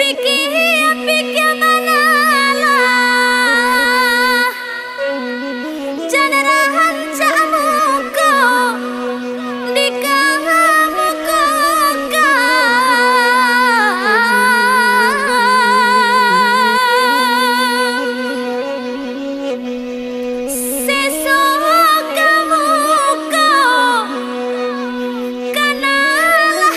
Pikir manala janarahan camuko di kamuko ka sesok kamuko kanalah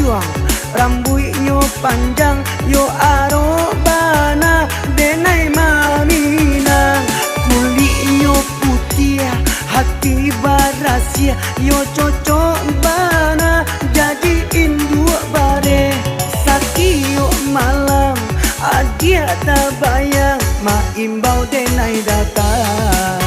mancung, rambutnya panjang, yo arobana denai maminang. Kulitnya putih, hati barasia, yo cocok bana jadi induk bare. Sakio malam, adia tak bayang, ma imbau denai datang.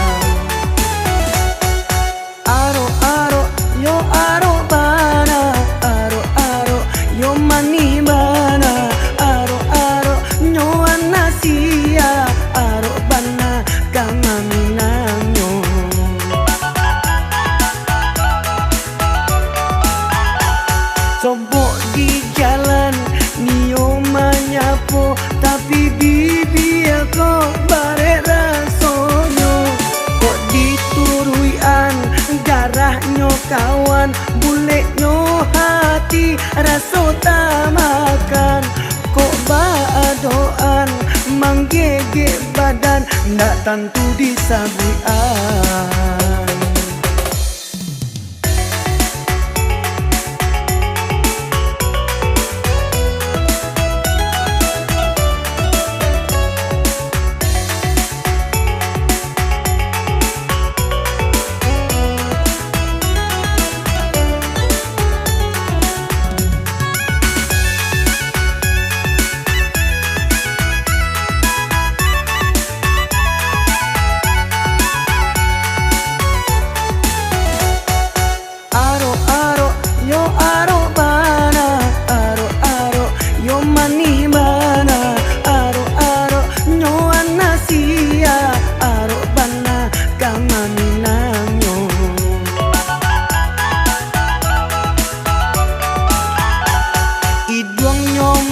Aro aro yo aro bana, aro aro yo mani bana, aro aro nyo anasia, aro bana kama minanyo. Sobok di jalan nio manyapo, tapi bibi aku bare rasonyo. Kok dituruian darahnya kawan, buletnya hati raso tak makan. Kok baadoan manggege badan, ndak tentu disabuian.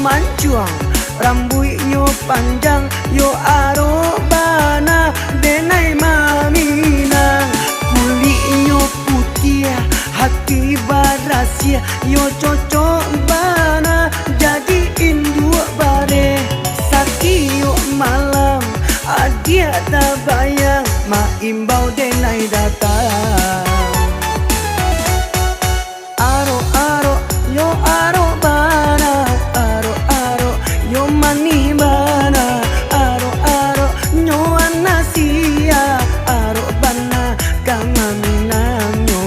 Mancung, rambutnya panjang, yo arobana denai maminang. Kulitnya putih, hati barasia, yo cocok bana jadi induk bare. Sakio malam, adia tak bayang, ma imbau denai datang. Aro aro yo aro bana, aro aro yo mani bana, aro aro nyo anasia, aro bana kama minanyo.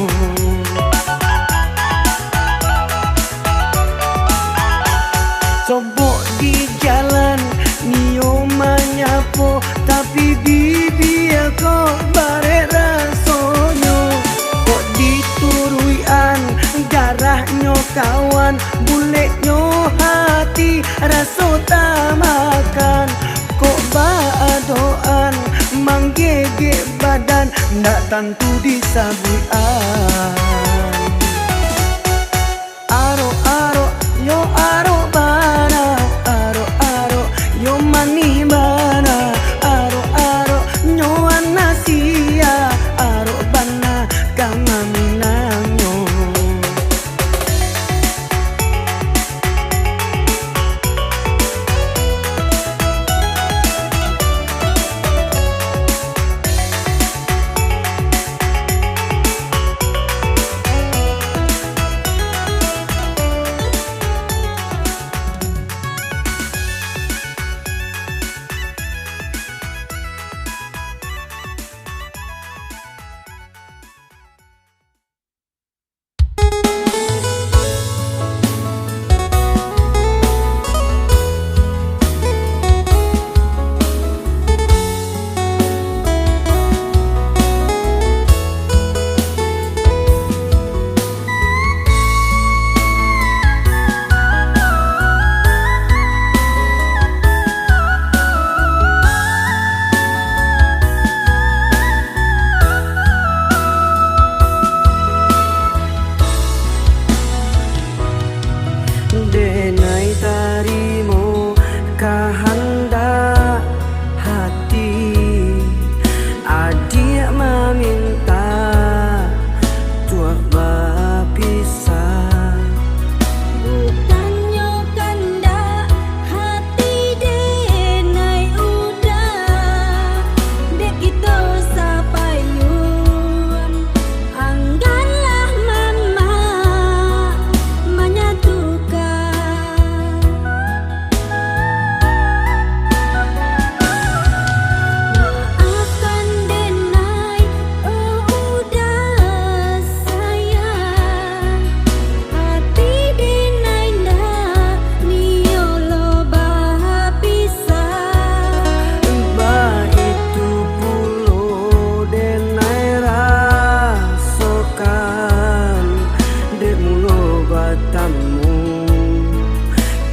Sobok di jalan nio manyapo, tapi bibi aku bare rasonyo. Kok dituruian darahnya kawan, buletnya hati raso tak makan. Kok baadoan manggege badan, ndak tentu disabuian. Aro aro yo aro bana, aro aro yo mani bana, aro aro nyo anasia, aro bana kama minanyo.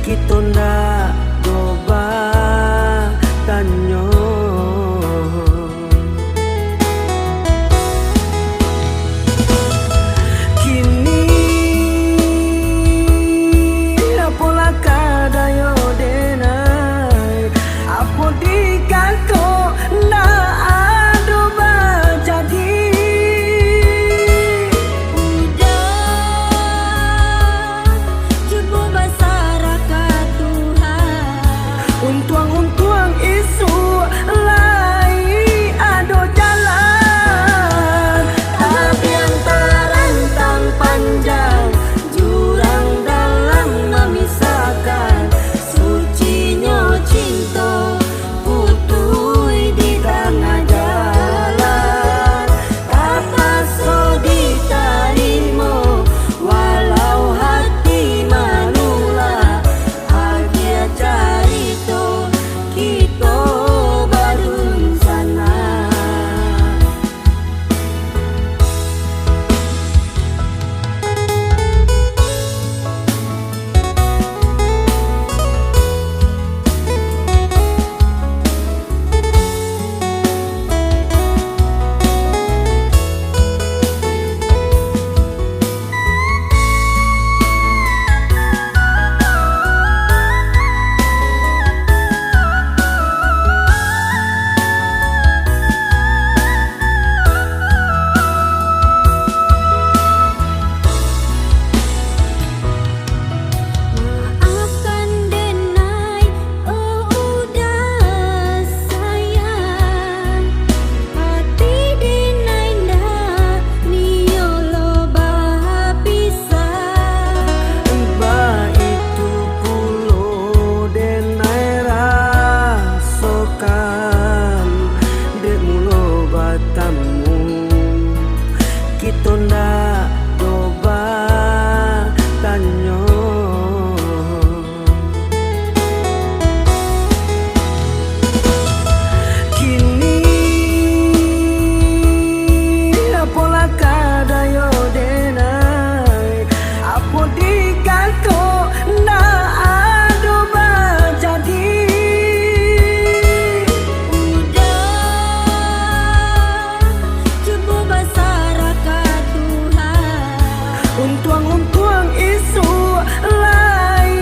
Kita ndak coba tanyo. Kini apola kadayo denai, apo dikato ndak ado bajadi. Untuang-untuang isu lai ado jalan, tapi yang terentang panjang jurang dalam memisahkan. Sucinya cinta putui di tengah jalan, tak so diterima walau hati manula. Akhir cerita kita bareng sana. Maafkan denai, oh udah sayang. Hati denai ndak niolo bahapisah. Ba itu kulo denai rasokan dek mulo batamu. Kita ndak coba tanyo. Kini apola kadayo denai, apo dikato ndak ado bajadi. Coba basarakat Tuhan. Untuang-untuang isu lai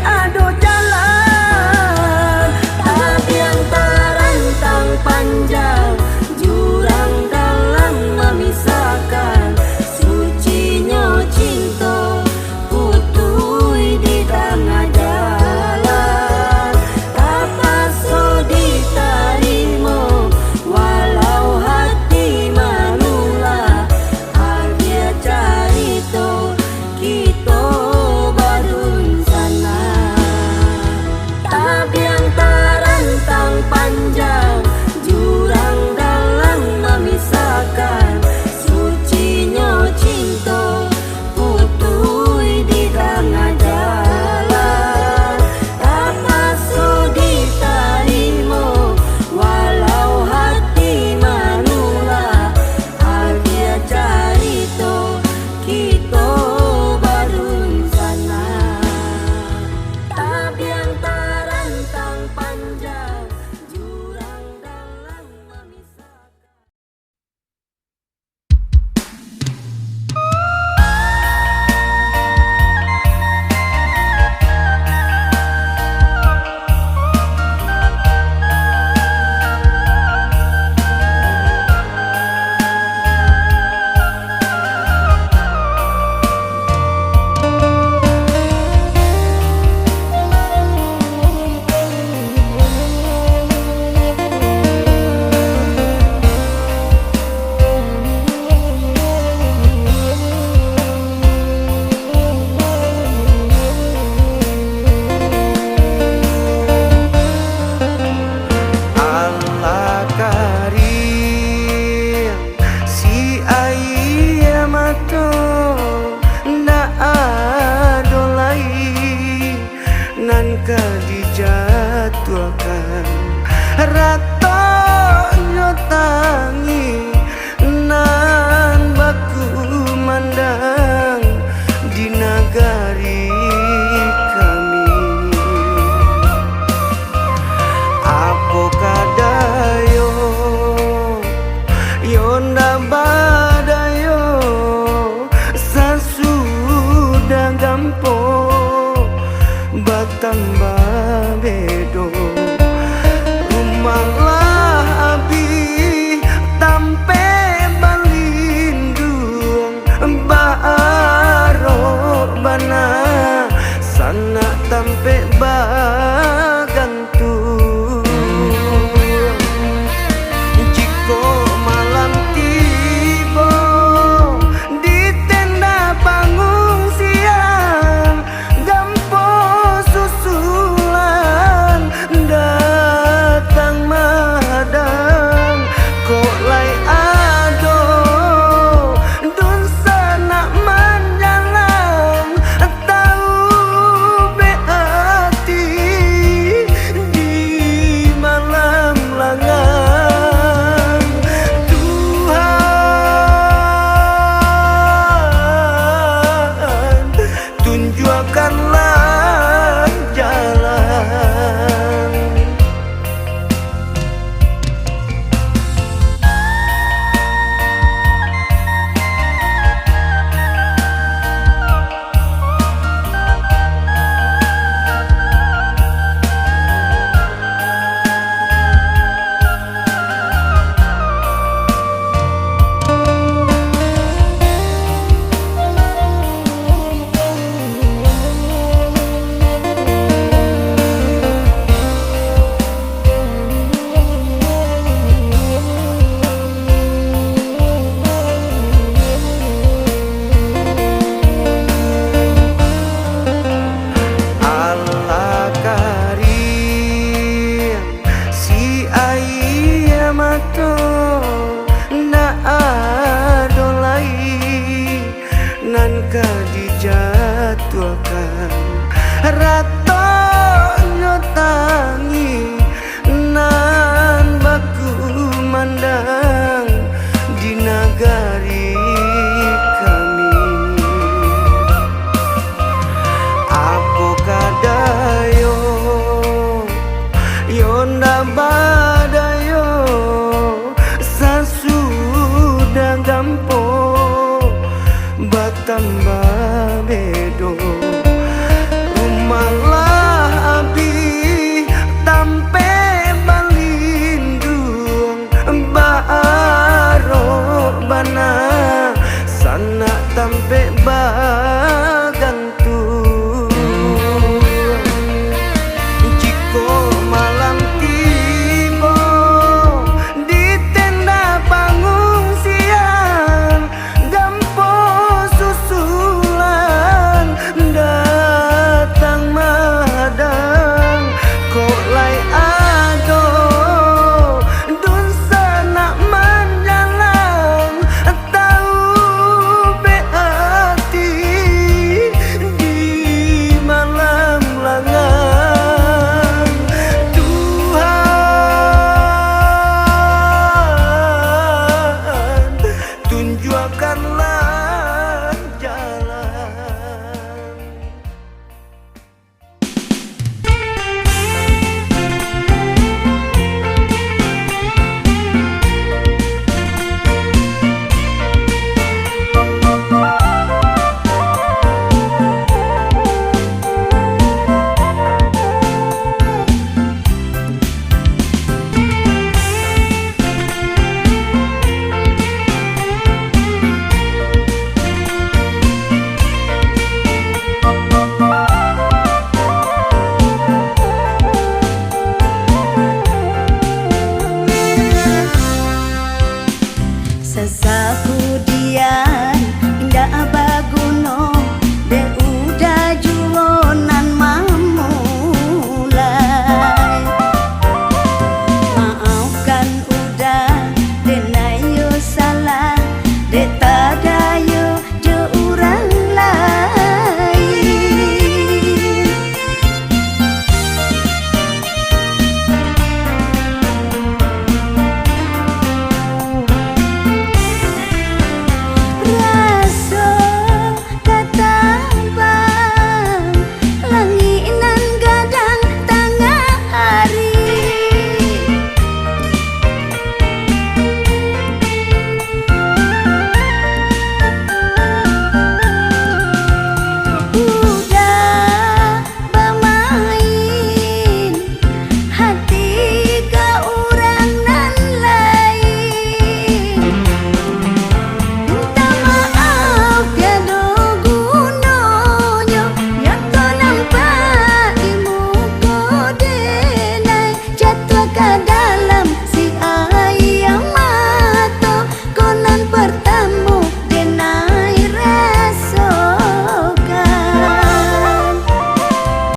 ado jalan, tapi yang terentang panjang jurang dalam memisahkan. Sucinya cinta putui di tengah jalan, tak so diterima walau hati manula. Akhir cerita kita bareng sana, tapi yang terentang panjang jurang dalam memisahkan. Sucinya cinta putui di tengah jalan, tak so diterima walau hati manula. Akhir cerita kita bareng sana, tapi yang terentang panjang jurang dalam memisahkan. dijatuhkan rato nyotangi nan baku mandang di nagari kami. tambah bedo rumah labi tampe balindung baro bana sana tampe bagantung jiko malam tiba di tenda pengungsian gampo susulan datang madang kok lai ado dun sana manjalang tahu beati di malam langang Tuhan tunjukkanlah jalan. Allah karim si ayah mato na adolai nan ka dijatuhkan rat